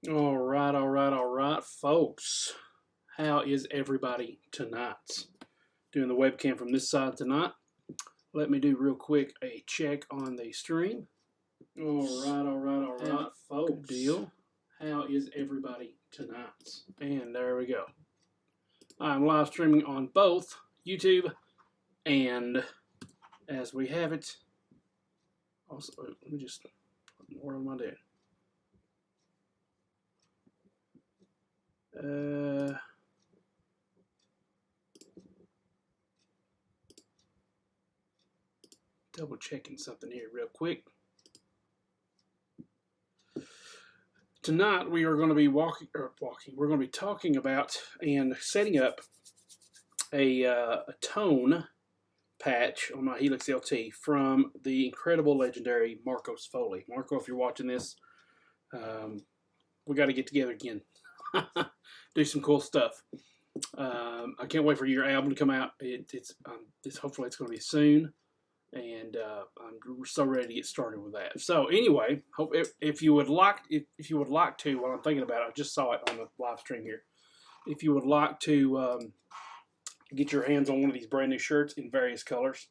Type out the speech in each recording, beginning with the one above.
All right, folks. How is everybody tonight? Doing the webcam from this side tonight. Let me do real quick a check on the stream. All right, folks. Good deal. How is everybody tonight? And there we go. I'm live streaming on both YouTube and as we have it. Also, let me just. What am I doing? Double checking something here real quick. Tonight we are going to be we're going to be talking about and setting up a tone patch on my Helix LT from the incredible, legendary Marco Sfogli. Marco, if you're watching this, we got to get together again, do some cool stuff. I can't wait for your album to come out. It's hopefully it's going to be soon. And I'm so ready to get started with that. So anyway, hope if you would like to, while I'm thinking about it, I just saw it on the live stream here. If you would like to get your hands on one of these brand new shirts in various colors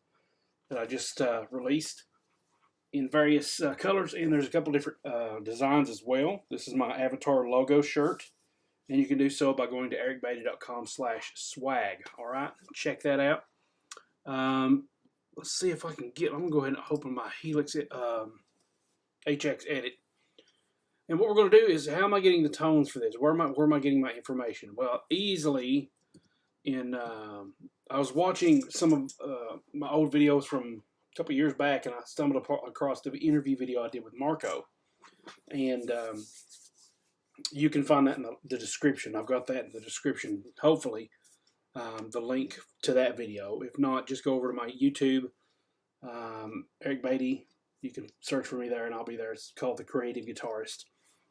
that I just released in various colors, and there's a couple different designs as well. This is my avatar logo shirt, and you can do so by going to ericbeatty.com/swag. All right, check that out. Let's see if I can get. I'm gonna go ahead and open my Helix HX Edit. And what we're gonna do is, how am I getting the tones for this? Where am I getting my information? Well, easily in. I was watching some of my old videos from a couple years back, and I stumbled across the interview video I did with Marco, and you can find that in the description. I've got that in the description. Hopefully. The link to that video. If not, just go over to my YouTube, Eric Beatty. You can search for me there, and I'll be there. It's called The Creative Guitarist.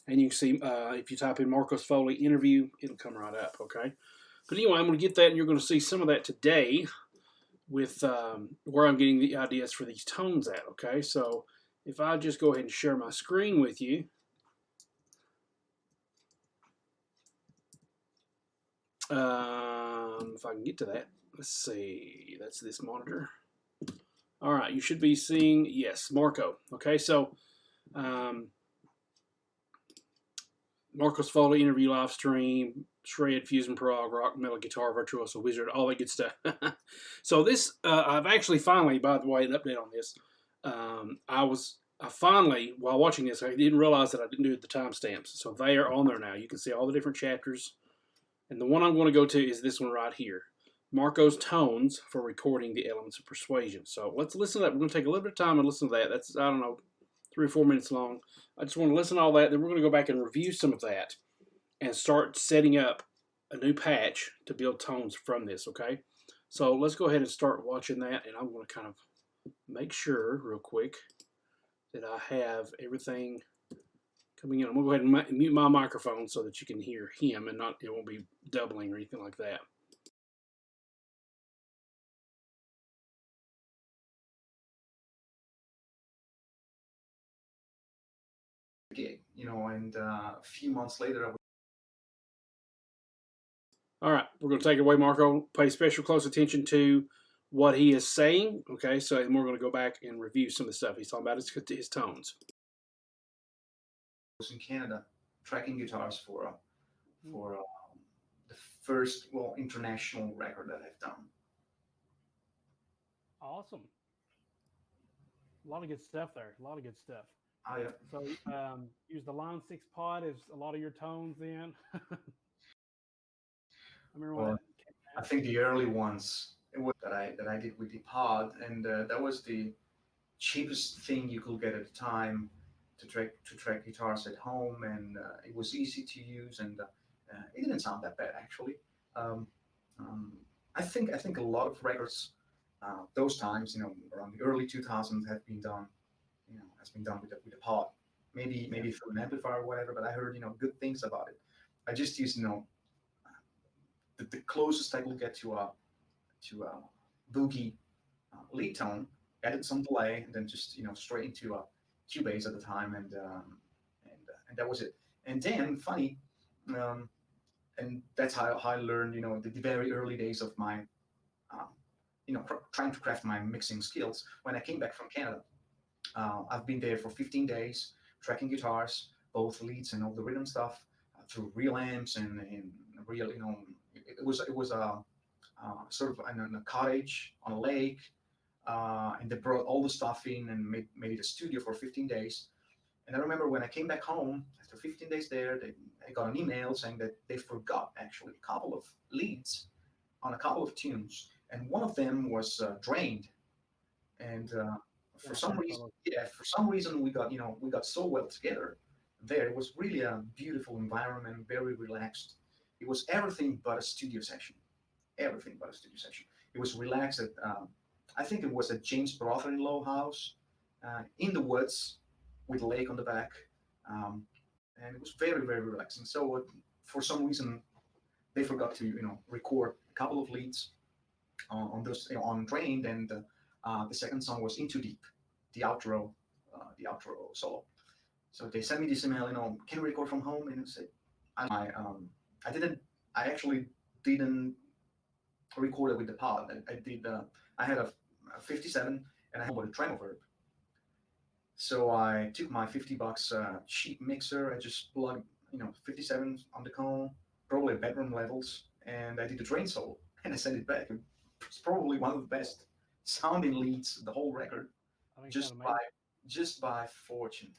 And you can see, if you type in Marco Sfogli interview, it'll come right up, okay? But anyway, I'm going to get that, and you're going to see some of that today with where I'm getting the ideas for these tones at, okay? So if I just go ahead and share my screen with you. If I can get to that, let's see, that's this monitor. All right, you should be seeing, yes, Marco. Okay, so Marco Sfogli interview live stream, shred, fusion prog, rock, metal guitar, virtuoso, wizard, all that good stuff. So this, I've actually finally, by the way, an update on this. I finally, while watching this, I didn't realize that I didn't do the timestamps. So they are on there now. You can see all the different chapters. And the one I'm going to go to is this one right here. Marco's tones for recording the elements of persuasion. So let's listen to that. We're going to take a little bit of time and listen to that. That's, I don't know, 3 or 4 minutes long. I just want to listen to all that. Then we're going to go back and review some of that and start setting up a new patch to build tones from this, okay? So let's go ahead and start watching that. And I'm going to kind of make sure real quick that I have everything coming in. I'm going to go ahead and mute my microphone so that you can hear him and not it won't be doubling or anything like that. Gig, and a few months later, All right, we're going to take it away, Marco. Pay special close attention to what he is saying. Okay, so and we're going to go back and review some of the stuff he's talking about. His tones. I was in Canada tracking guitars for the first international record that I've done. Awesome. A lot of good stuff there. A lot of good stuff. Oh yeah. So use the Line 6 pod as a lot of your tones then. I remember when I think the early ones that I did with the pod, and that was the cheapest thing you could get at the time to track guitars at home, and it was easy to use, and it didn't sound that bad actually. I think a lot of records those times, around the early 2000s, have been done, has been done with the pod, maybe through an amplifier or whatever. But I heard good things about it. I just used the closest I could get to a boogie lead tone, added some delay, and then just straight into a Cubase at the time, and that was it. And then, funny, um, and that's how I learned, the very early days of my, um, trying to craft my mixing skills. When I came back from Canada, I've been there for 15 days, tracking guitars, both leads and all the rhythm stuff, through real amps and real, it was a sort of in a cottage on a lake, and they brought all the stuff in and made it a studio for 15 days. And I remember when I came back home after 15 days there, I got an email saying that they forgot actually a couple of leads on a couple of tunes, and one of them was drained. And for some reason, yeah, for some reason we got so well together there. It was really a beautiful environment, very relaxed. It was everything but a studio session. Everything but a studio session. It was relaxed at, I think it was at James' brother-in-law house, in the woods with a lake on the back. Um, and it was very, very relaxing. So for some reason, they forgot to, record a couple of leads on those, on Drained, and the second song was Into Deep, the outro solo. So they sent me this email, can you record from home? And I said, I didn't, I actually didn't record it with the pod. I had a 57 and I had a tremolo verb. So I took my $50 cheap mixer. I just plugged, 57 on the cone, probably bedroom levels, and I did the drain solo and I sent it back. It's probably one of the best sounding leads, the whole record, I think just by fortune,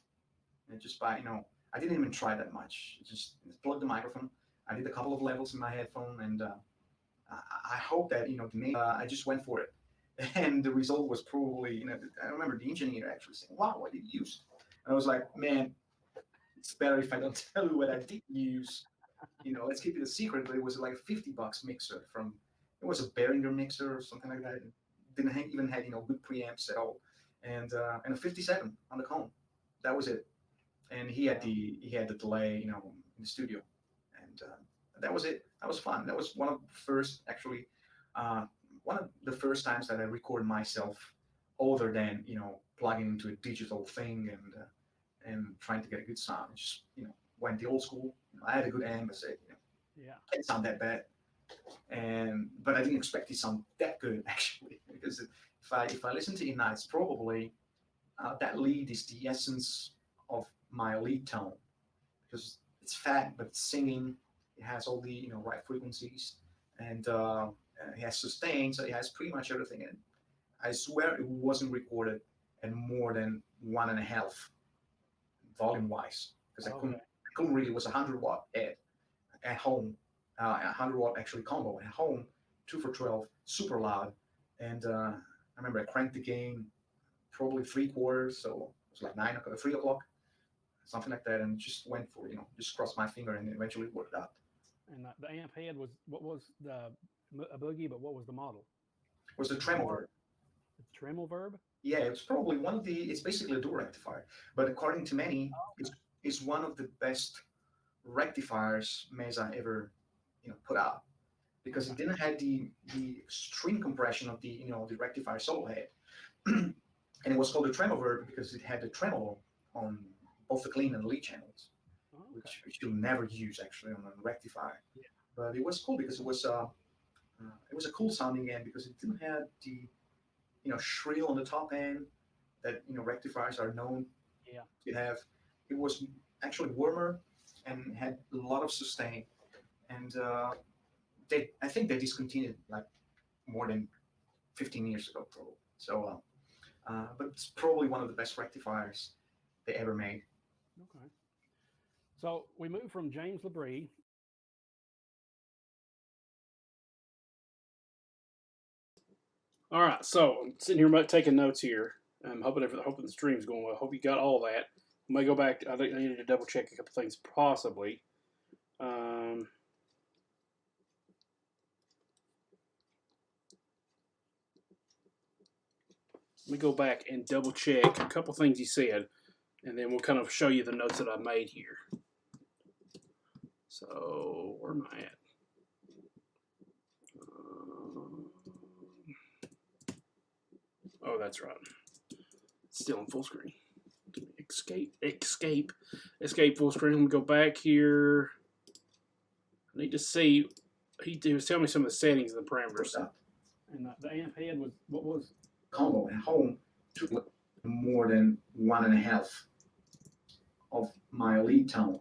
and just by, I didn't even try that much. Just plugged the microphone. I did a couple of levels in my headphone, and I hope that, I just went for it. And the result was probably, I remember the engineer actually saying, "Wow, what did you use?" And I was like, "Man, it's better if I don't tell you what I did use. Let's keep it a secret." But it was like a $50 mixer from, it was a Behringer mixer or something like that. It didn't even had, good preamps at all, and a 57 on the cone. That was it. And he had the delay, in the studio, and that was it. That was fun. That was uh, one of the first times that I recorded myself, other than, plugging into a digital thing and trying to get a good sound. Just, went the old school. I had a good amp. I said, Yeah. it can't sound that bad, but I didn't expect it to sound that good actually, because if I listen to it now, it's probably, that lead is the essence of my lead tone, because it's fat but it's singing. It has all the, right frequencies, and it has sustain, so it has pretty much everything in it. I swear it wasn't recorded at more than 1.5 volume wise, because I couldn't really. It was a 100 watt at home, 100 watt actually combo at home, 2 for 12, super loud, and I remember I cranked the gain probably 3/4, so it was like 9 o'clock, 3 o'clock, something like that, and just went for, just crossed my finger, and eventually it worked out. And the amp head was what was a boogie, but what was the model? It was a tremolo. It's Tremel Verb. Yeah, it's probably one of the. It's basically a dual rectifier, but according to many, it's one of the best rectifiers Mesa ever, put out, because it didn't have the extreme compression of the rectifier solo head, and it was called a tremolo verb because it had the tremolo on both the clean and the lead channels, which you'll never use actually on a rectifier. Yeah. But it was cool because it was a cool sounding amp, because it didn't have the, shrill on the top end that, rectifiers are known Yeah. to have. It was actually warmer and had a lot of sustain, and I think they discontinued like more than 15 years ago probably. So but it's probably one of the best rectifiers they ever made. Okay. So we moved from James Labrie. All right, so I'm sitting here taking notes here. I'm hoping the stream's going well. Hope you got all that. I may go back. I think I needed to double check a couple things possibly. Let me go back and double check a couple things he said, and then we'll kind of show you the notes that I made here. So where am I at? Oh, that's right. It's still in full screen. Give me escape full screen. I'm gonna go back here. I need to see. He was telling me some of the settings and the parameters. And the amp head was what was? Combo at home took more than 1.5 of my lead tone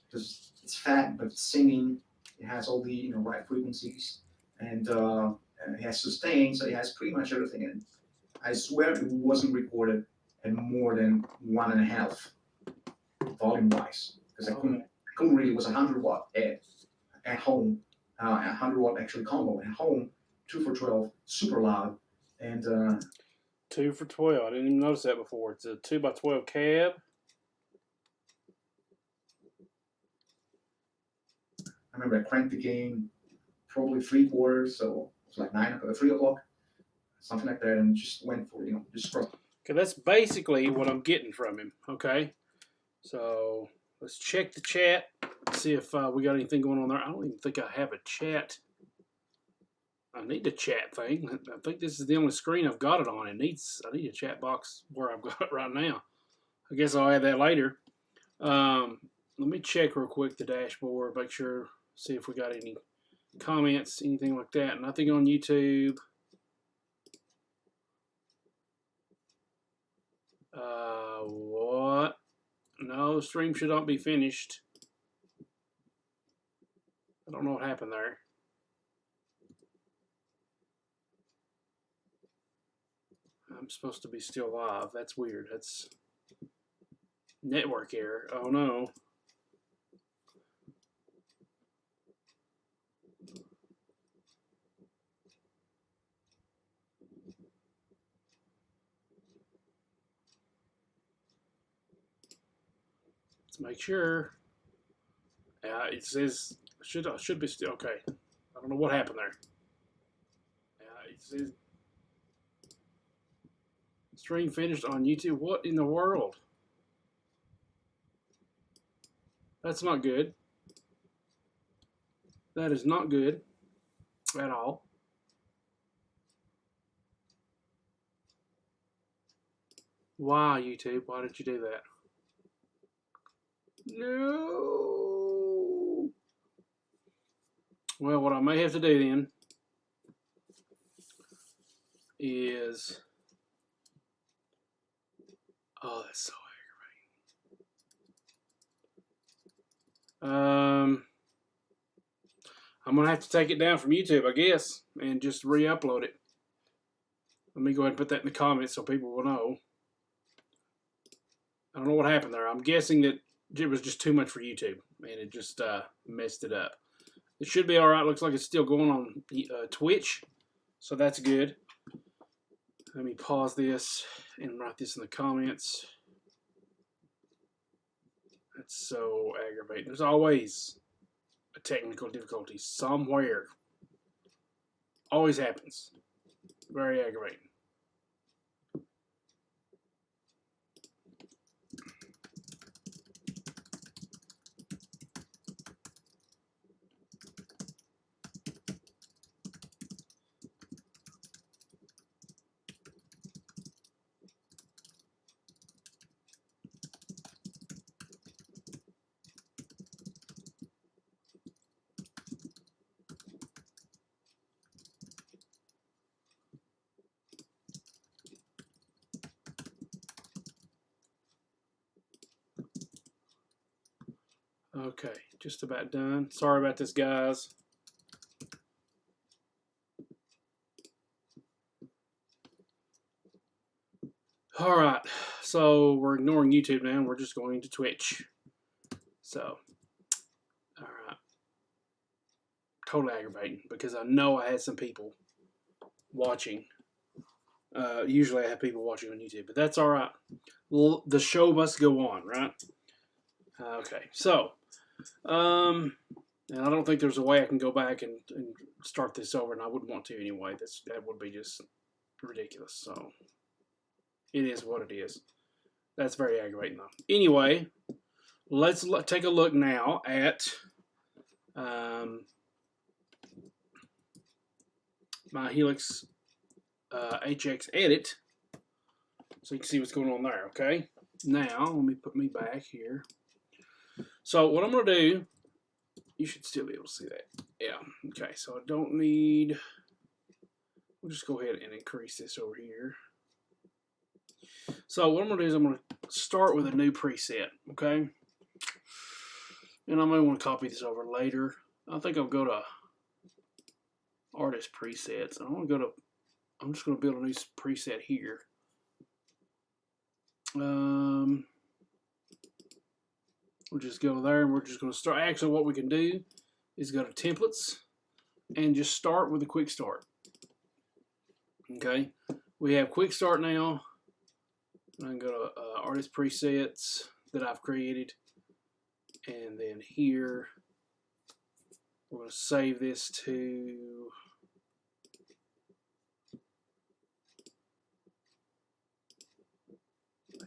because it's fat but it's singing. It has all the right frequencies and it has sustain, so it has pretty much everything in it. I swear it wasn't recorded at more than 1.5 volume wise because I couldn't really. It was 100 watt at home, 100 watt actually combo at home, 2 for 12, super loud, and 2 for 12. I didn't even notice that before. It's a 2x12 cab. I remember I cranked the gain probably 3/4, so it was like 3 o'clock, something like that, and just went for just from. Okay, that's basically what I'm getting from him. Okay, so let's check the chat, see if we got anything going on there. I don't even think I have a chat. I need a chat thing. I think this is the only screen I've got it on. I need a chat box where I've got it right now. I guess I'll add that later. Let me check real quick the dashboard, make sure, see if we got any comments, anything like that. Nothing on YouTube. What? No, the stream should not be finished. I don't know what happened there. I'm supposed to be still live. That's weird. That's network error. Oh no. Let's make sure. It says should be still okay. I don't know what happened there. It says stream finished on YouTube. What in the world? That's not good. That is not good at all. Why, YouTube? Why did you do that? No. Well, what I may have to do then is, oh, that's so aggravating. I'm gonna have to take it down from YouTube, I guess, and just re-upload it. Let me go ahead and put that in the comments so people will know. I don't know what happened there. I'm guessing that it was just too much for YouTube, and it just messed it up. It should be all right. Looks like it's still going on Twitch, so that's good. Let me pause this and write this in the comments. That's so aggravating. There's always a technical difficulty somewhere. Always happens. Very aggravating. Okay, just about done. Sorry about this, guys. All right, so we're ignoring YouTube now. We're just going to Twitch. So, all right. Totally aggravating because I know I had some people watching. Usually I have people watching on YouTube, but that's all right. Well, the show must go on, right? Okay, so, and I don't think there's a way I can go back and start this over, and I wouldn't want to anyway. That would be just ridiculous. So, it is what it is. That's very aggravating, though. Anyway, let's take a look now at my Helix HX Edit, so you can see what's going on there, okay? Now, let me put me back here. So what I'm going to do, you should still be able to see that. Yeah, okay, so I don't need, we'll just go ahead and increase this over here. So what I'm going to do is I'm going to start with a new preset, okay? And I may want to copy this over later. I think I'll go to Artist Presets. I'm just going to build a new preset here. We'll just go there and we're just going to start. Actually, what we can do is go to Templates and just start with a quick start. Okay, we have quick start now. I can go to Artist Presets that I've created, and then here we're going to save this to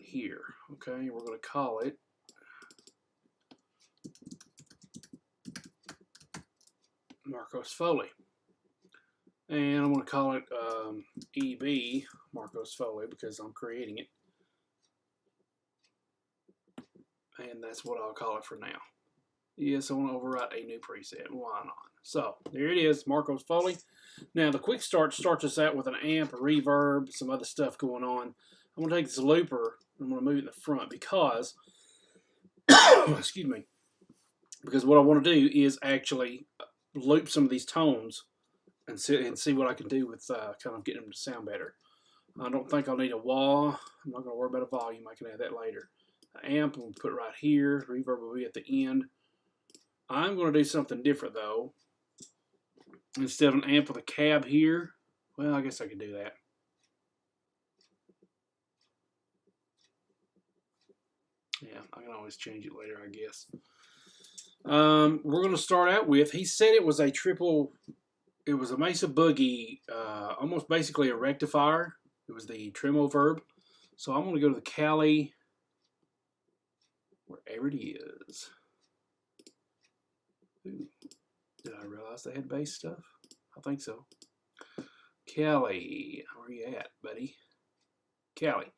here. Okay, we're going to call it Marco Sfogli, and I'm going to call it EB Marco Sfogli because I'm creating it, and that's what I'll call it for now. Yes, I want to overwrite a new preset. Why not? So there it is, Marco Sfogli. Now the quick start starts us out with an amp, a reverb, some other stuff going on. I'm going to take this looper and I'm going to move it in the front because, excuse me, because what I want to do is actually loop some of these tones and see what I can do with kind of getting them to sound better. I don't think I'll need a wah. I'm not going to worry about a volume. I can add that later. An amp we'll put right here. Reverb will be at the end. I'm going to do something different though. Instead of an amp with a cab here, well, I guess I could do that. Yeah, I can always change it later, I guess. We're going to start out with, he said it was a it was a Mesa Boogie, almost basically a rectifier. It was the Tremo Verb. So I'm going to go to the Cali, wherever it is. Ooh, did I realize they had bass stuff? I think so. Cali, where are you at, buddy? Cali,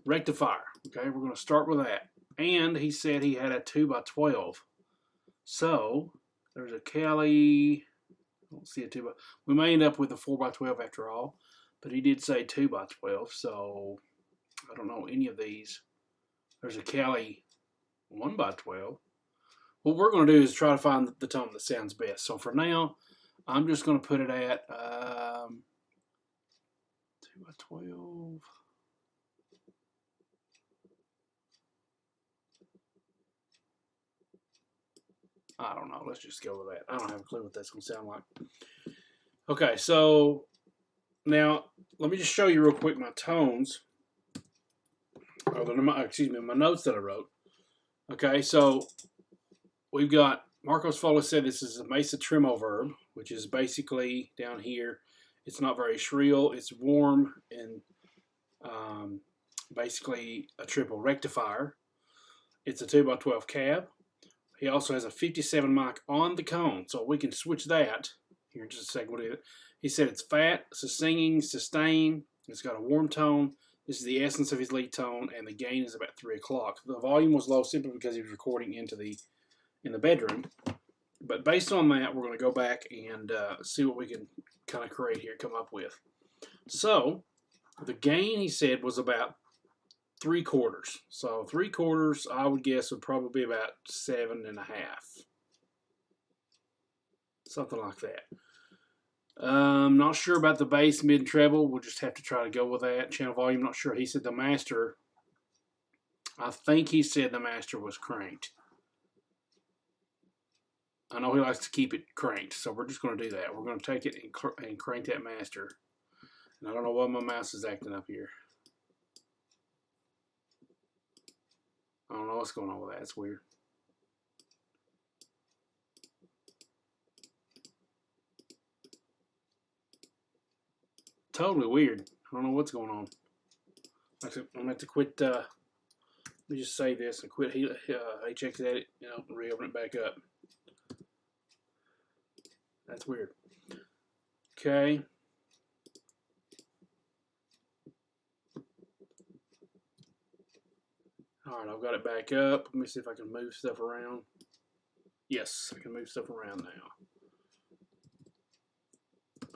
rectifier. Okay, we're going to start with that. And he said he had a 2x12. So there's a Cali. I don't see a 2x. We may end up with a 4x12 after all, but he did say 2x12. So I don't know any of these. There's a Cali 1x12. What we're going to do is try to find the tone that sounds best. So for now, I'm just going to put it at 2x12. I don't know. Let's just go with that. I don't have a clue what that's going to sound like. Okay, so now let me just show you real quick my tones. Excuse me, my notes that I wrote. Okay, so we've got Marco Sfogli said this is a Mesa Tremo Verb, which is basically down here. It's not very shrill. It's warm and basically a triple rectifier. It's a 2x12 cab. He also has a 57 mic on the cone, so we can switch that here in just a second. What is it? He said it's fat, singing, sustain. It's got a warm tone. This is the essence of his lead tone, and the gain is about 3 o'clock. The volume was low simply because he was recording in the bedroom. But based on that, we're going to go back and see what we can kind of create here, come up with. So the gain, he said, was about 3/4. So 3/4, I would guess, would probably be about 7.5. Something like that. Not sure about the bass, mid, and treble. We'll just have to try to go with that. Channel volume, not sure. He said the master, I think he said the master was cranked. I know he likes to keep it cranked, so we're just going to do that. We're going to take it and crank that master. And I don't know why my mouse is acting up here. I don't know what's going on with that. It's weird. Totally weird. I don't know what's going on. I'm going to have to quit. Let me just save this and quit HX Edit, and reopen it back up. That's weird. Okay. All right, I've got it back up. Let me see if I can move stuff around. Yes, I can move stuff around now.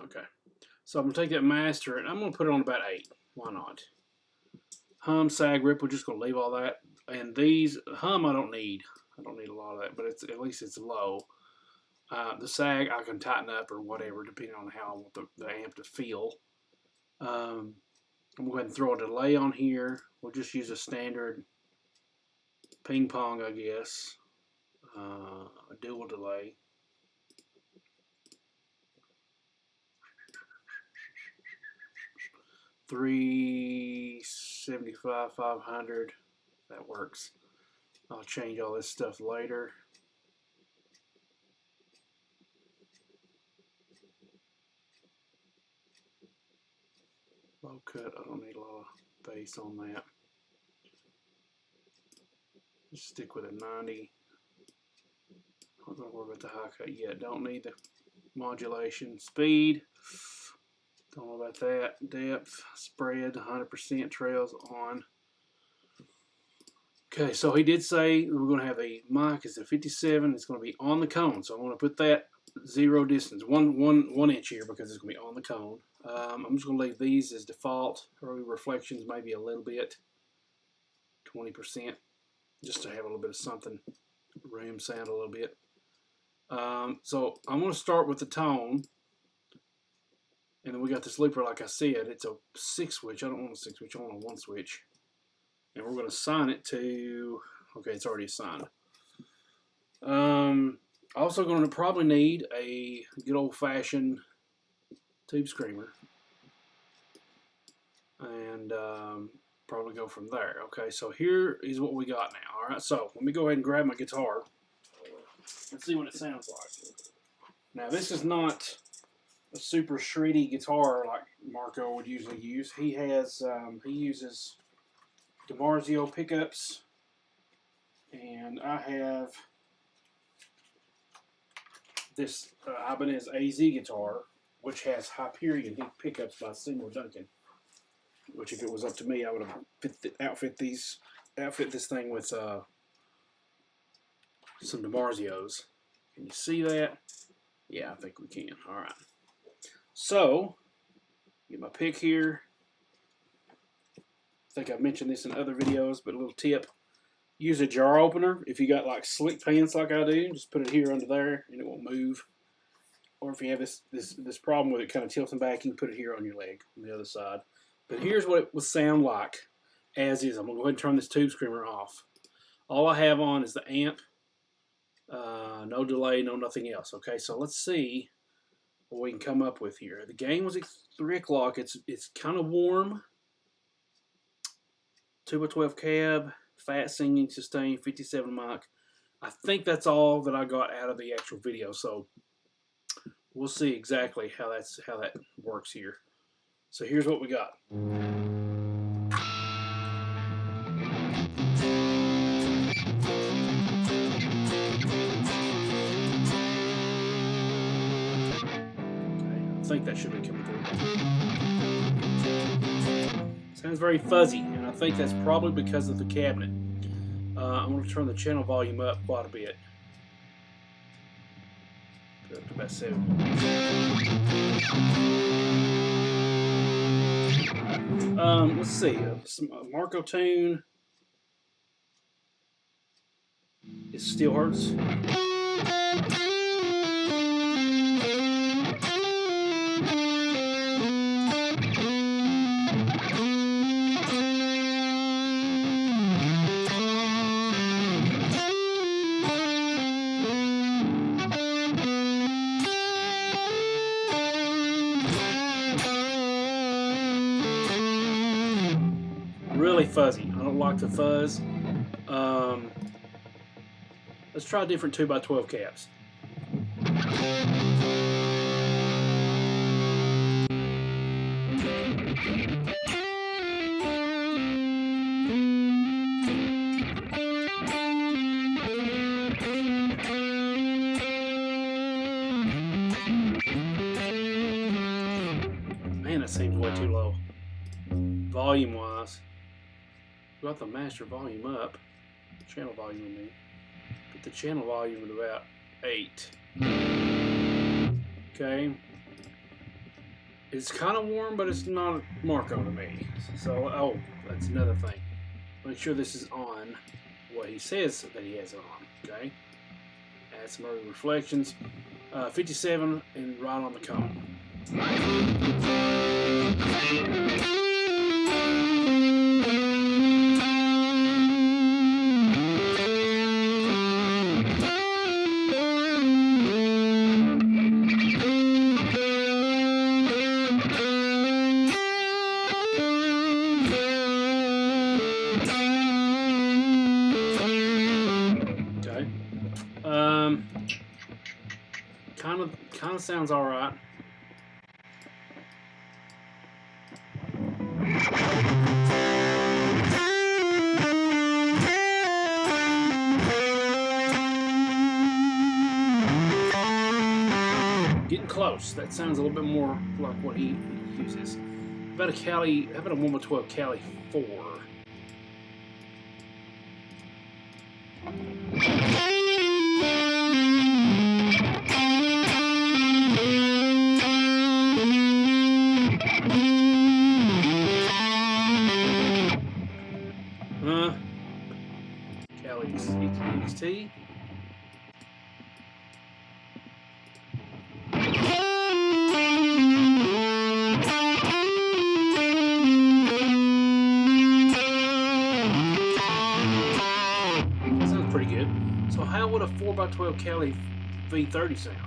Okay, so I'm gonna take that master and I'm gonna put it on about 8. Why not? Hum, sag, rip. We're just gonna leave all that. And these hum, I don't need. I don't need a lot of that, but it's at least it's low. The sag I can tighten up or whatever, depending on how I want the amp to feel. I'm gonna go ahead and throw a delay on here. We'll just use a standard ping pong, I guess. A dual delay. $375, $500. That works. I'll change all this stuff later. Low cut, I don't need a lot of bass on that. Just stick with a 90. I'm not gonna worry about the high cut yet. Don't need the modulation. Speed, don't know about that. Depth, spread, 100% trails on. Okay, so he did say we're going to have a mic. It's a 57. It's going to be on the cone. So I'm going to put that 0 distance, one inch here because it's going to be on the cone. I'm just going to leave these as default. Early reflections, maybe a little bit, 20%, just to have a little bit of something, room sound a little bit. So I'm going to start with the tone. And then we got this looper, like I said, it's a 6 switch. I don't want a 6 switch, I want a 1 switch. And we're going to assign it to, okay, it's already assigned. Also going to probably need a good old-fashioned tube screamer. And probably go from there. Okay, so here is what we got now. All right, so let me go ahead and grab my guitar and see what it sounds like. Now, this is not a super shreddy guitar like Marco would usually use. He has, he uses DiMarzio pickups, and I have this Ibanez AZ guitar, which has Hyperion pickups by Seymour Duncan. Which, if it was up to me, I would have outfit this thing with some DiMarzios. Can you see that? Yeah, I think we can. All right. So, get my pick here. I think I've mentioned this in other videos, but a little tip. Use a jar opener. If you got like slick pants like I do, just put it here under there and it won't move. Or if you have this problem with it kind of tilting back, you can put it here on your leg on the other side. But here's what it would sound like as is. I'm going to go ahead and turn this tube screamer off. All I have on is the amp. No delay, no nothing else. Okay, so let's see what we can come up with here. The gain was at 3 o'clock. It's kind of warm. 2x12 cab, fat singing, sustain, 57 mic. I think that's all that I got out of the actual video. So we'll see exactly how that works here. So here's what we got. I think that should be coming through. Sounds very fuzzy, and I think that's probably because of the cabinet. I'm going to turn the channel volume up quite a bit. Put it up to about 7. Let's see. Marco tune. It still hurts. Really fuzzy. I don't like the fuzz. Let's try different 2x12 caps. Man, that seems way too low. Volume wise. got the master volume up, channel volume I mean. Put the channel volume at about 8. Okay. It's kind of warm, but it's not Marco to me. So, oh, that's another thing. Make sure this is on what he says that he has it on. Okay. Add some early reflections. 57 and right on the cone. Kind of sounds all right. Getting close. That sounds a little bit more like what he uses. How about a 1x12 Cali 4? Cali XT. Pretty good. So how would a 4x12 Cali V30 sound?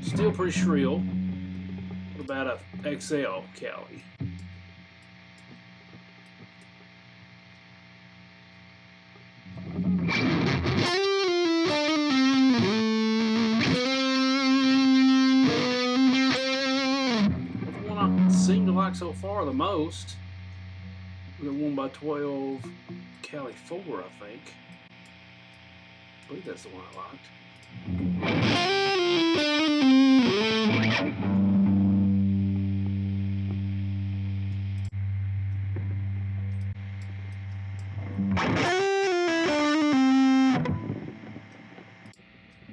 Still pretty shrill. What about a XL Cali? Seem to like so far the most. The 1x12 Cali 4, I think. I believe that's the one I liked.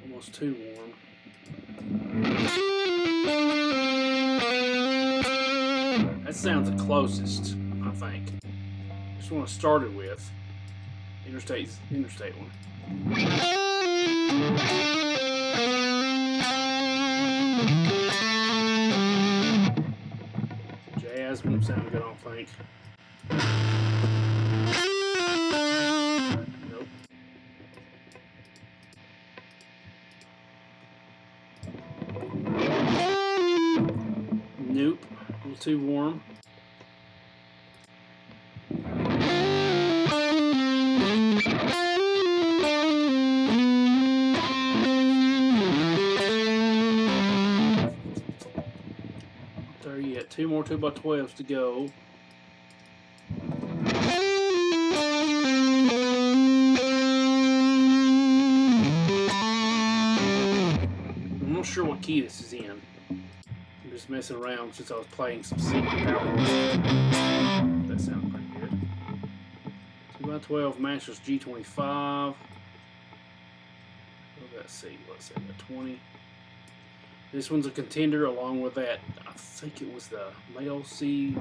Almost too warm. That sounds the closest, I think. Just want to start it with interstate one. Jazz won't sound good, I don't think. Nope. Nope. A little too warm. There yet. 2 more 2x12s to go. I'm not sure what key this is in. I'm just messing around since I was playing some sync power. That sounds pretty good. 2x12 Masters G25. Let's see, let's say the 20. This one's a contender along with that. I think it was the Male C.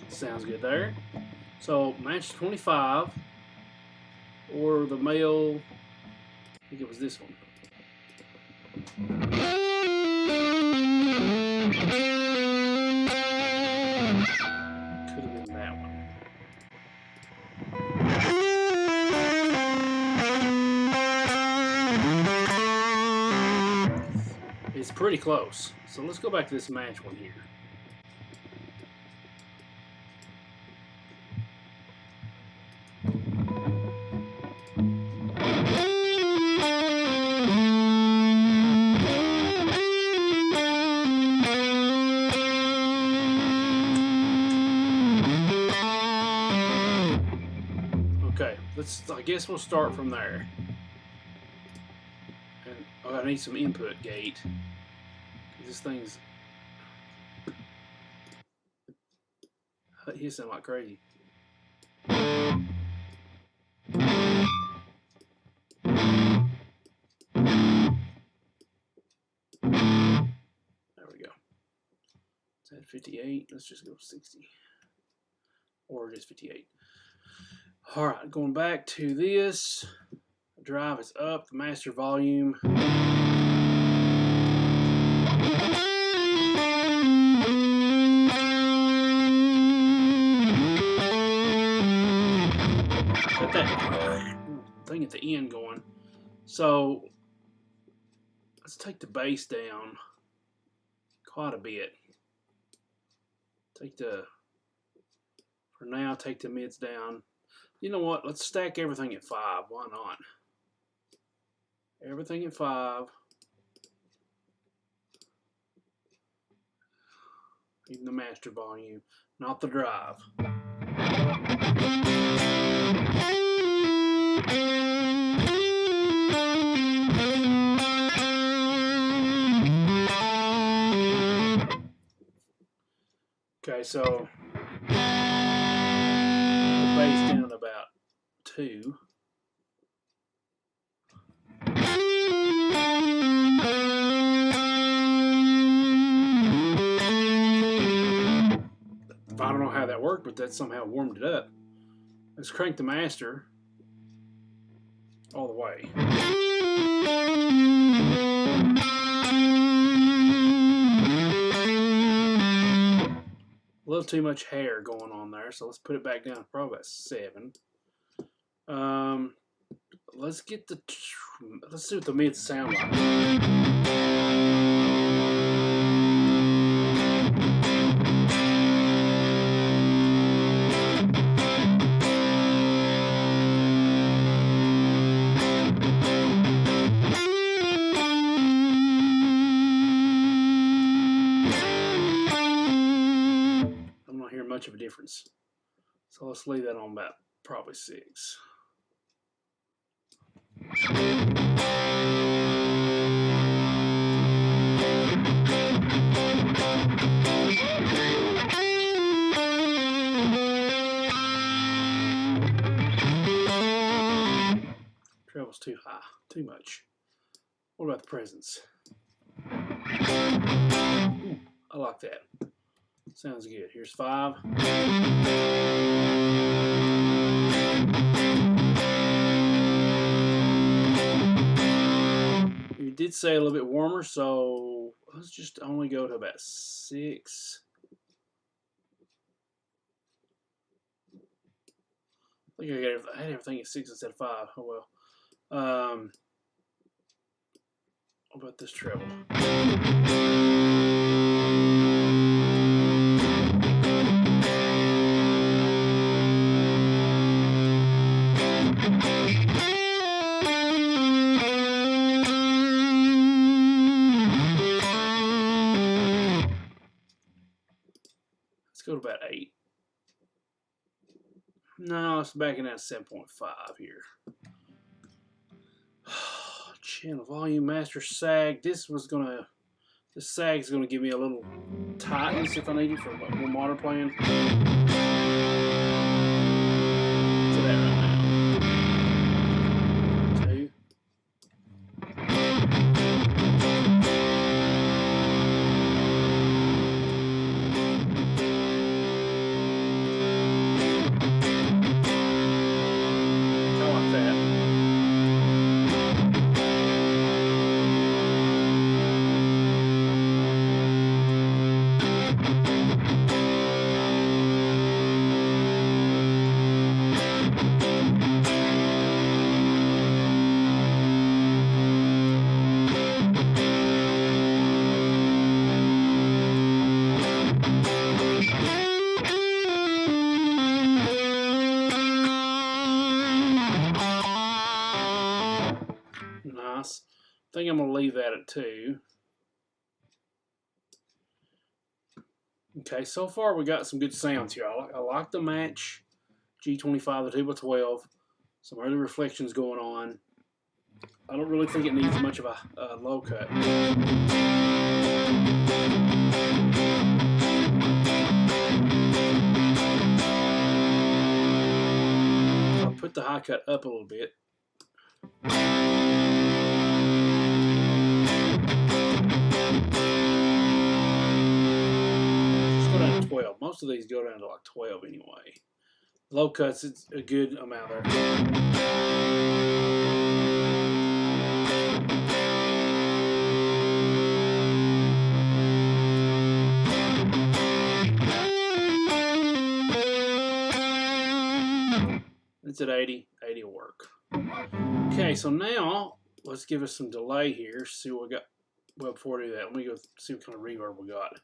Sounds good there. So match 25 or the Male. I think it was this one. Could have been that one. It's pretty close. So let's go back to this match one here. I guess we'll start from there. And I need some input gate. This thing's hissing like crazy. There we go. It's at 58. Let's just go 60. Or just 58. Alright, going back to this. The drive is up, the master volume. Got that thing at the end going. So let's take the bass down quite a bit. For now, take the mids down. You know what? Let's stack everything at 5. Why not? Everything at 5. Even the master volume, not the drive. Okay, so the bass down about 2. I don't know how that worked, but that somehow warmed it up. Let's crank the master all the way. A little too much hair going on there, so let's put it back down to probably about 7. Let's see what the mids sound like. Much of a difference, so let's leave that on about probably 6. Treble's too high, too much. What about the presence? Ooh, I like that. Sounds good. Here's 5. You did say a little bit warmer, so let's just only go to about 6. I think I had everything at 6 instead of 5. Oh well. What about this treble? Go to about 8. No, it's backing out 7.5 here. Channel volume, master sag. This sag is gonna give me a little tightness if I need it for more modern playing. To that right now. 2. Nice. I think I'm going to leave that at 2. Okay, so far we got some good sounds here. I like the match G25, the 2x12. Some early reflections going on. I don't really think it needs much of a low cut. I'll put the high cut up a little bit. Let's go down to 12. Most of these go down to like 12 anyway. Low cuts, it's a good amount there. It's at 80. 80 will work. Okay, so now let's give us some delay here. See what we got. Well, before I do that, let me go see what kind of reverb we got.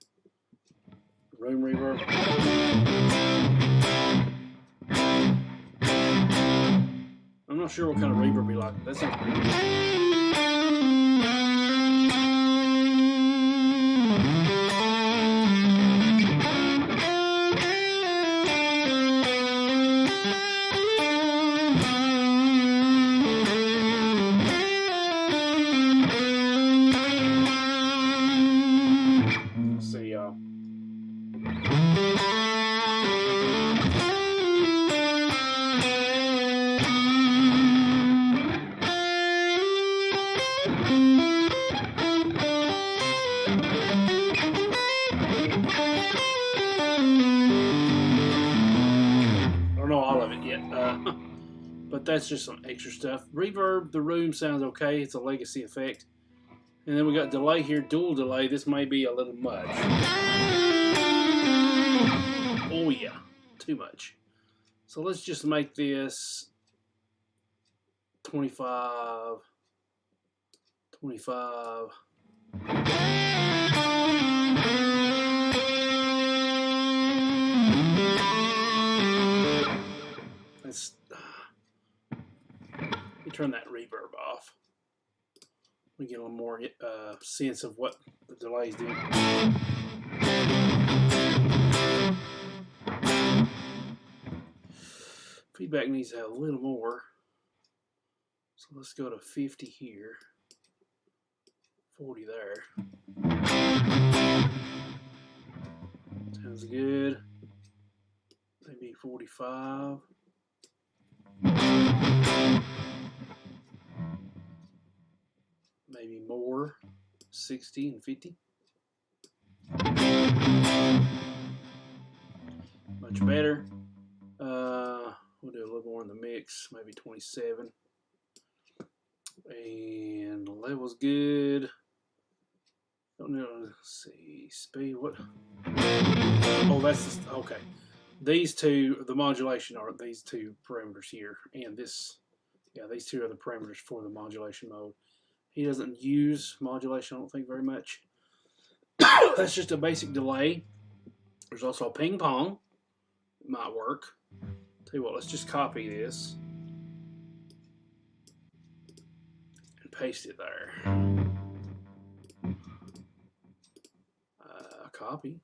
Room reverb. I'm not sure what kind of reverb we like. That sounds pretty good. But that's just some extra stuff. Reverb, the room sounds okay. It's a legacy effect. And then we got delay here, dual delay. This may be a little much. Oh yeah, too much. So let's just make this 25. 25. Let's turn that reverb off. We get a little more sense of what the delay's doing. Feedback needs to have a little more. So let's go to 50 here. 40 there. Sounds good. Maybe 45. Maybe more, 60 and 50. Much better. We'll do a little more in the mix, maybe 27. And the level's good. Don't know, let's see, speed, what? Oh, that's, okay. These two, the modulation are these two parameters here. And this, yeah, these two are the parameters for the modulation mode. He doesn't use modulation, I don't think, very much. That's just a basic delay. There's also a ping pong. It might work. Tell you what, let's just copy this and paste it there. Copy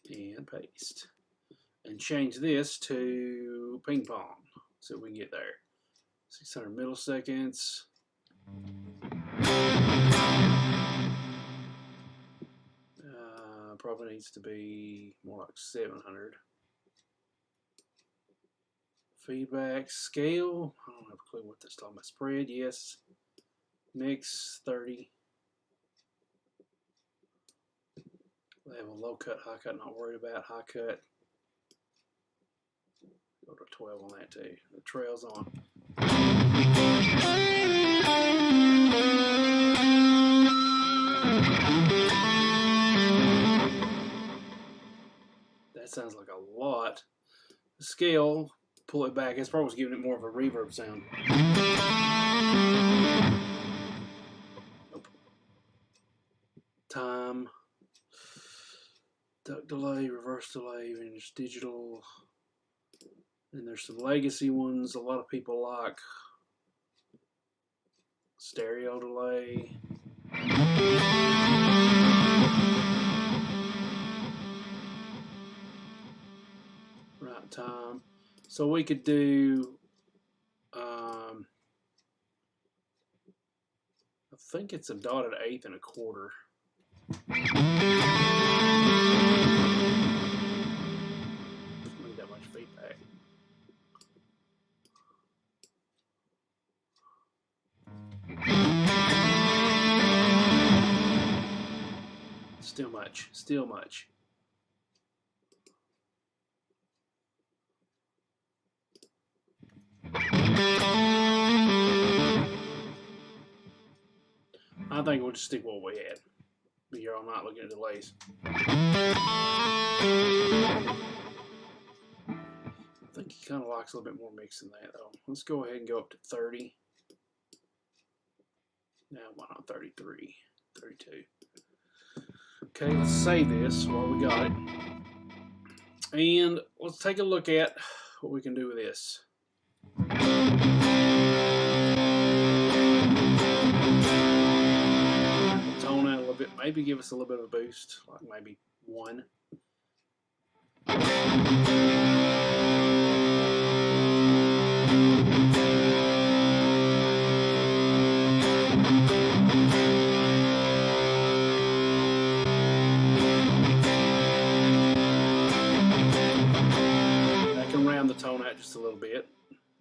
and paste. And change this to ping pong. So we can get there. 600 milliseconds. Probably needs to be more like 700. Feedback scale. I don't have a clue what this is talking about. Spread, yes. Mix 30. Level, low cut, high cut, not worried about. High cut. Go to 12 on that too. The trail's on. That sounds like a lot. The scale, pull it back. It's probably giving it more of a reverb sound. Nope. Time. Duck delay, reverse delay, even just digital. And there's some legacy ones a lot of people like. Stereo delay. Right time. So we could do think it's a dotted eighth and a quarter. Doesn't need that much feedback. Still much, still much. I think we'll just stick with what we had. Be here all night looking at delays. I think he kind of likes a little bit more mix than that, though. Let's go ahead and go up to 30. Now, why not 33? 32. Okay, let's save this while we got it. And let's take a look at what we can do with this. Tone out a little bit, maybe give us a little bit of a boost, like maybe 1. I can round the tone out just a little bit.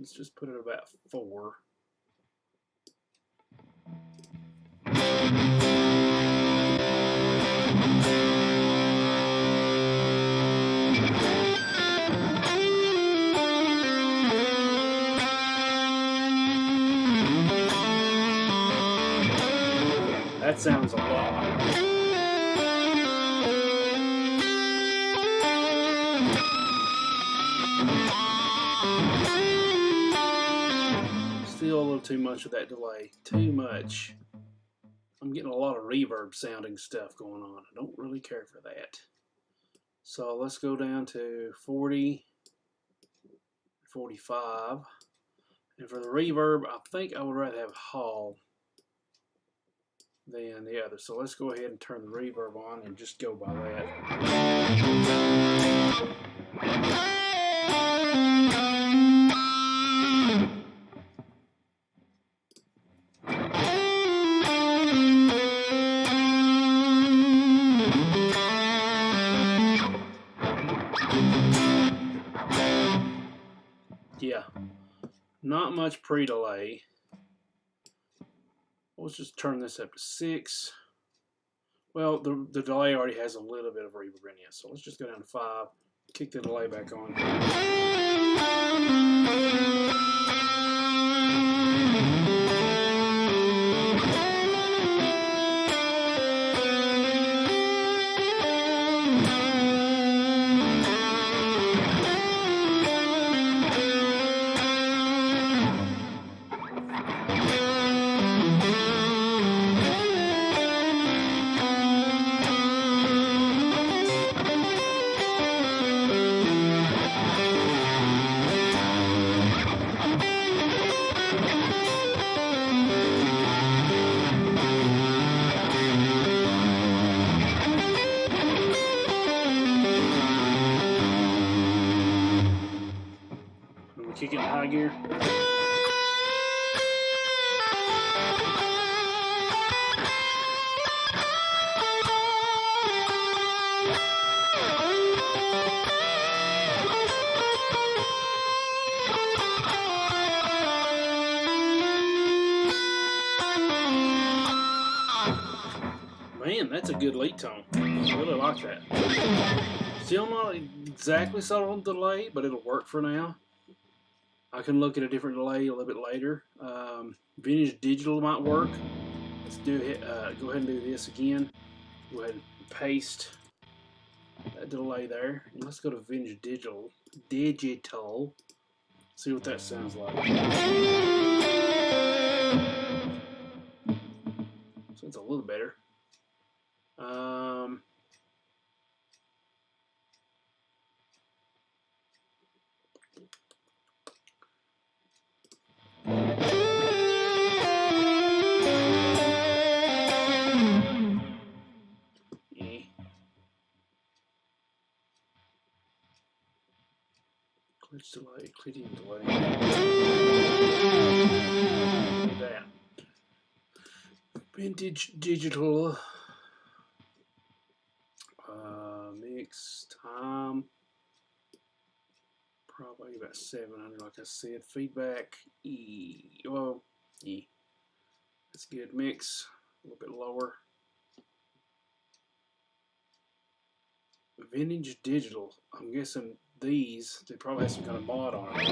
Let's just put it about 4. That sounds a lot. Still a little too much of that delay. Too much. I'm getting a lot of reverb sounding stuff going on. I don't really care for that. So let's go down to 40, 45. And for the reverb, I think I would rather have Hall than the other. So let's go ahead and turn the reverb on and just go by that. Yeah, not much pre-delay. Let's just turn this up to 6. Well, the delay already has a little bit of reverb in it, so let's just go down to 5. Kick the delay back on. Kick it in high gear. Man, that's a good lead tone. I really like that. Still not exactly solid on the delay, but it'll work for now. I can look at a different delay a little bit later. Vintage digital might work. Let's do it. Go ahead and do this again. Go ahead and paste that delay there. And let's go to vintage digital. See what that sounds like. Sounds a little better. Glitch delay, clitting delay. That. Vintage digital. Mix time. Probably about 700, like I said. Feedback, E. Well, E. That's good. Mix, a little bit lower. Vintage digital. I'm guessing these, they probably have some kind of mod on it.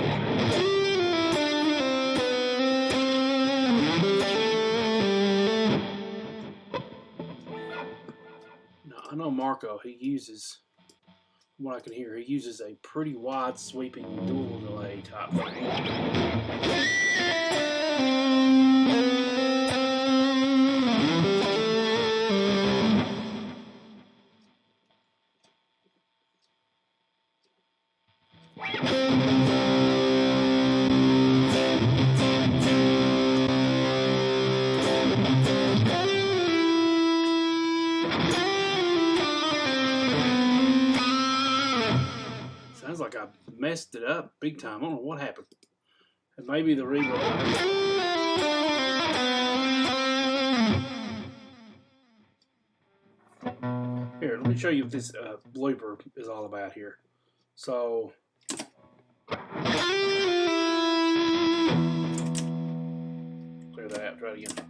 Now, I know Marco, he uses, from what I can hear, he uses a pretty wide sweeping dual delay type thing. Sounds like I messed it up big time. I don't know what happened. And maybe the reverb. Here, let me show you what this blooper is all about here. So, clear that out, try it again.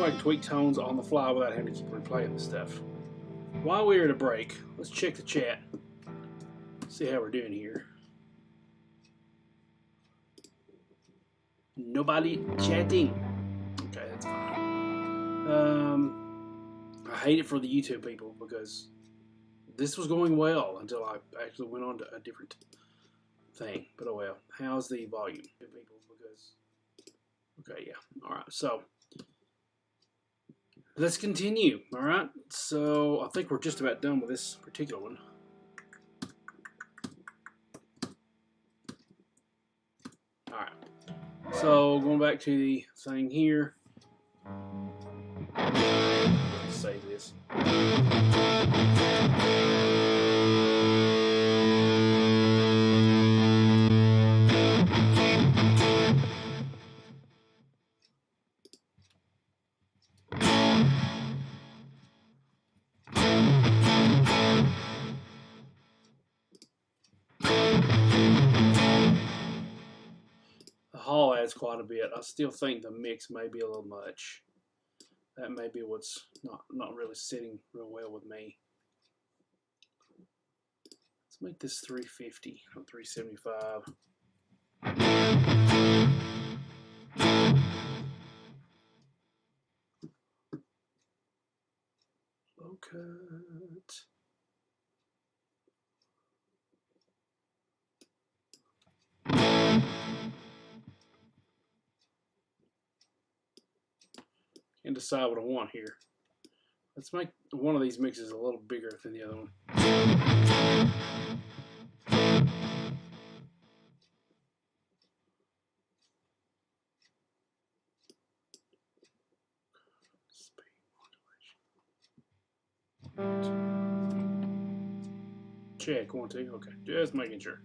I can tweak tones on the fly without having to keep replaying the stuff. While we're at a break, let's check the chat. See how we're doing here. Nobody chatting. Okay, that's fine. I hate it for the YouTube people because this was going well until I actually went on to a different thing. But oh well. How's the volume, people? Because okay, yeah. All right. So let's continue. All right. So I think we're just about done with this particular one. All right. So going back to the thing here. Let's save this. Hall adds quite a bit. I still think the mix may be a little much. That may be what's not really sitting real well with me. Let's make this 350 on 375. Low cut. And decide what I want here. Let's make one of these mixes a little bigger than the other one. Check 1, 2. Okay, just making sure.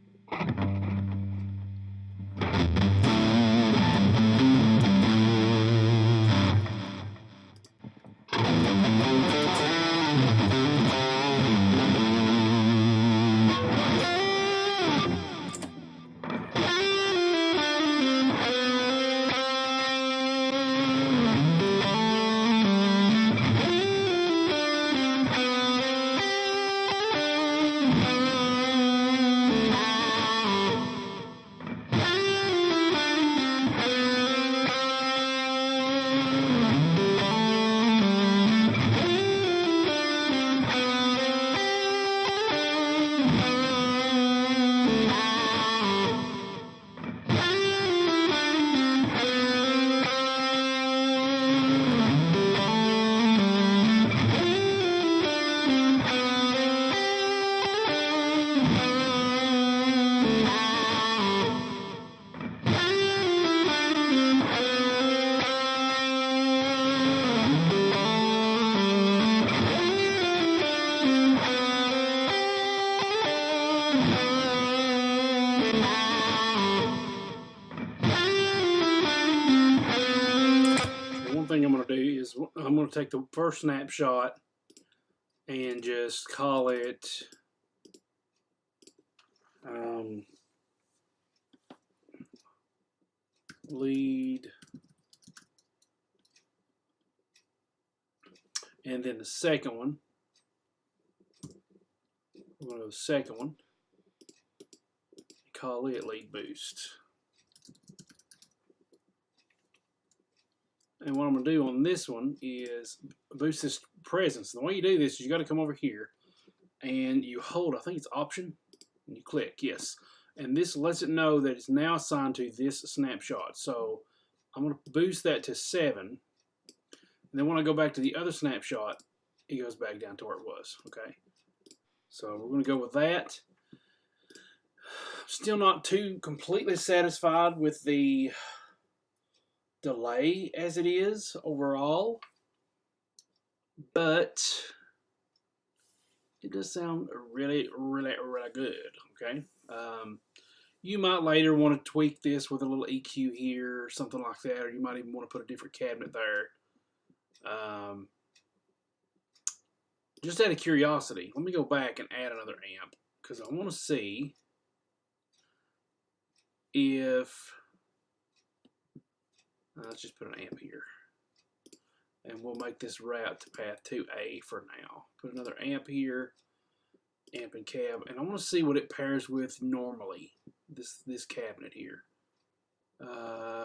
is I'm going to take the first snapshot and just call it lead, and then the second one, we're going to go to the second one, call it lead boost. And what I'm going to do on this one is boost this presence. The way you do this is you got to come over here and you hold, I think it's option, and you click yes. And this lets it know that it's now assigned to this snapshot. So I'm going to boost that to 7. And then when I go back to the other snapshot, it goes back down to where it was. Okay. So we're going to go with that. Still not too completely satisfied with the delay as it is overall, but it does sound really, really, really good. Okay. You might later want to tweak this with a little EQ here or something like that, or you might even want to put a different cabinet there. Just out of curiosity, let me go back and add another amp because I want to see if let's just put an amp here, and we'll make this route to path 2A for now. Put another amp here, amp and cab, and I want to see what it pairs with normally. This cabinet here,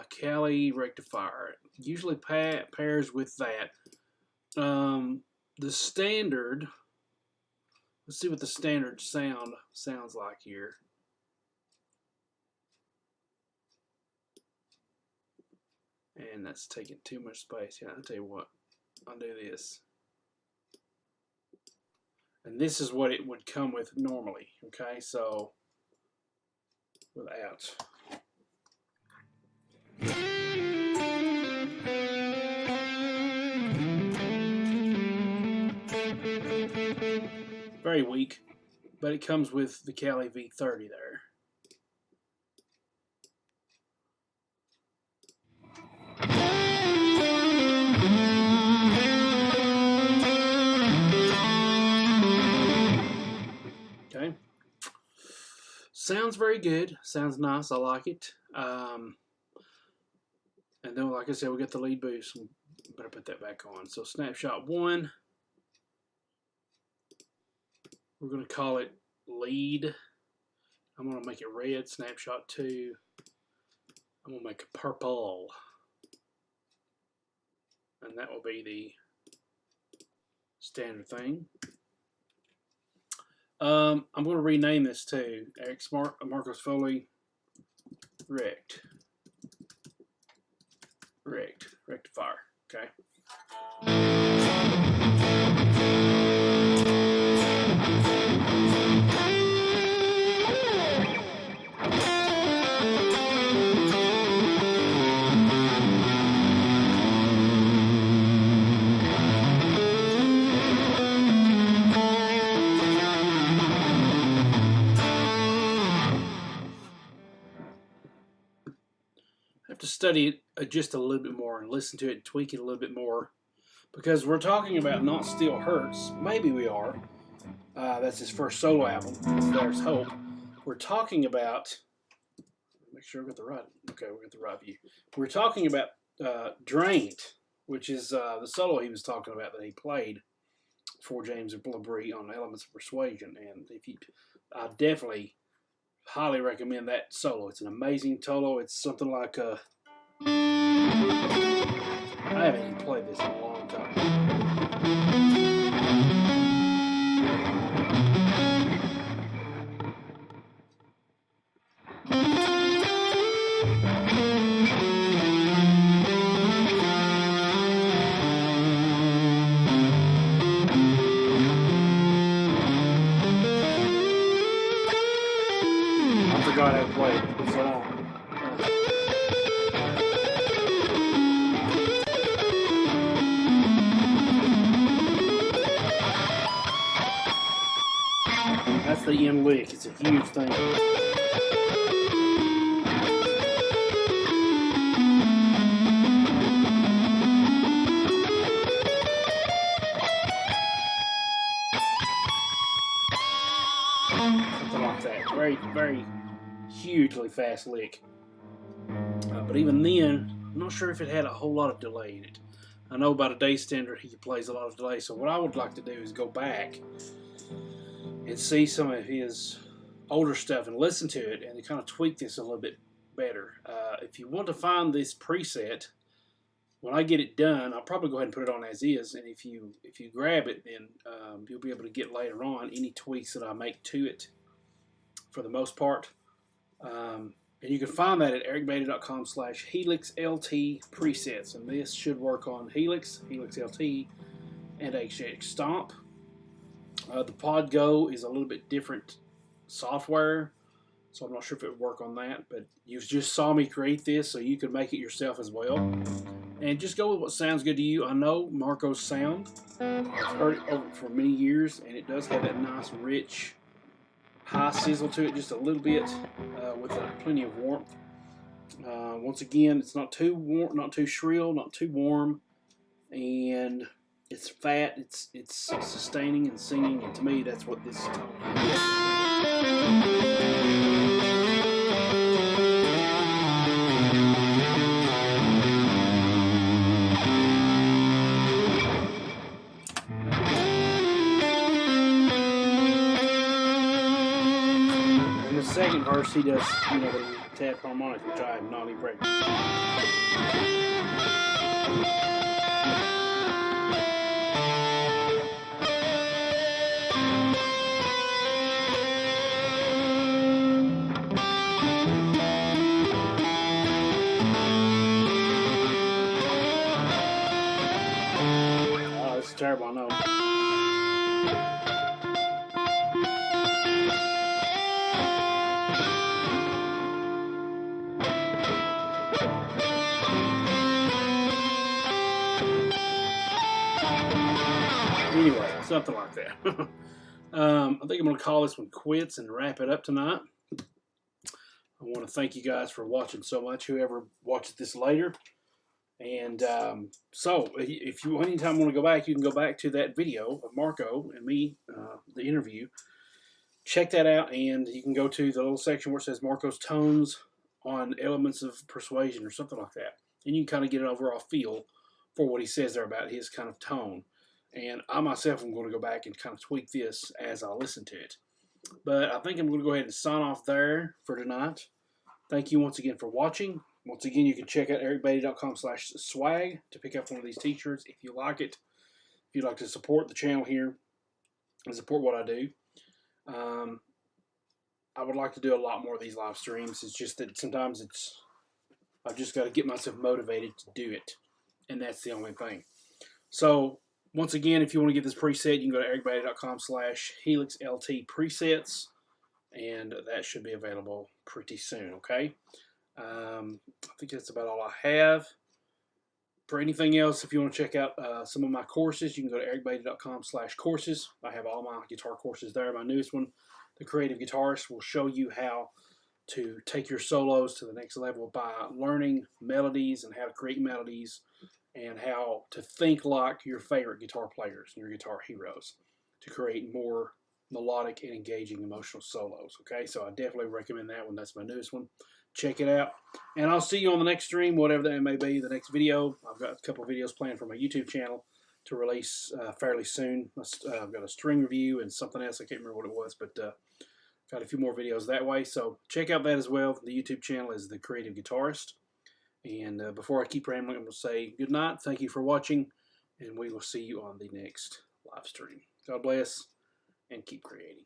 Cali rectifier usually pairs with that. The standard. Let's see what the standard sounds like here. And that's taking too much space. Yeah, I'll tell you what. I'll do this. And this is what it would come with normally. Okay, so without. Very weak, but it comes with the Cali V30 there. Okay. Sounds very good. Sounds nice. I like it. And then, like I said, we got the lead boost. Better put that back on. So snapshot 1. We're going to call it lead. I'm going to make it red. Snapshot 2. I'm going to make it purple. And that will be the standard thing. I'm going to rename this to Marcos Sfogli rectifier. Okay. To study it just a little bit more and listen to it and tweak it a little bit more, because we're talking about Not Still Hurts. Maybe we are. That's his first solo album. There's Hope. We're talking about. Make sure we got the right. Okay, we got the right view. We're talking about Drained, which is the solo he was talking about that he played for James LeBrie on Elements of Persuasion, and I definitely highly recommend that solo. It's an amazing solo. It's something like I haven't even played this in a long time. I forgot how to play it. It's that's the end lick. It's a huge thing. hugely fast lick. But even then, I'm not sure if it had a whole lot of delay in it. I know by today's standard he plays a lot of delay, so what I would like to do is go back and see some of his older stuff and listen to it and kind of tweak this a little bit better. If you want to find this preset, when I get it done, I'll probably go ahead and put it on as is, and if you grab it, then you'll be able to get later on any tweaks that I make to it for the most part. And you can find that at ericbeatty.com/Helix LT presets. And this should work on Helix, Helix LT, and HX Stomp. The Pod Go is a little bit different software, so I'm not sure if it would work on that. But you just saw me create this, so you can make it yourself as well. And just go with what sounds good to you. I know Marco's sound. I've heard it over for many years, and it does have that nice, rich, high sizzle to it, just a little bit, with plenty of warmth. Once again, it's not too warm, not too shrill, not too warm, and it's fat. It's sustaining and singing, and to me, that's what this tone is. Second verse, he does, the tap harmonic, which I am not even ready. Oh, this is terrible, I know. Anyway, something like that. I think I'm going to call this one quits and wrap it up tonight. I want to thank you guys for watching so much, whoever watches this later. And so, if you anytime want to go back, you can go back to that video of Marco and me, the interview. Check that out, and you can go to the little section where it says Marco's tones on elements of persuasion or something like that. And you can kind of get an overall feel for what he says there about his kind of tone. And I myself am going to go back and kind of tweak this as I listen to it. But I think I'm going to go ahead and sign off there for tonight. Thank you once again for watching. Once again, you can check out ericbeatty.com/swag to pick up one of these t-shirts if you like it. If you'd like to support the channel here and support what I do. I would like to do a lot more of these live streams. It's just that sometimes I've just got to get myself motivated to do it. And that's the only thing. So, once again, if you want to get this preset, you can go to ericbeatty.com/Helix LT presets, and that should be available pretty soon, okay? I think that's about all I have. For anything else, if you want to check out some of my courses, you can go to ericbeatty.com/courses. I have all my guitar courses there. My newest one, The Creative Guitarist, will show you how to take your solos to the next level by learning melodies and how to create melodies, and how to think like your favorite guitar players and your guitar heroes to create more melodic and engaging emotional solos. Okay, so I definitely recommend that one. That's my newest one. Check it out. And I'll see you on the next stream, whatever that may be, the next video. I've got a couple of videos planned for my YouTube channel to release fairly soon. I've got a string review and something else. I can't remember what it was, but got a few more videos that way. So check out that as well. The YouTube channel is The Creative Guitarist. And before I keep rambling, I'm going to say good night. Thank you for watching, and we will see you on the next live stream. God bless, and keep creating.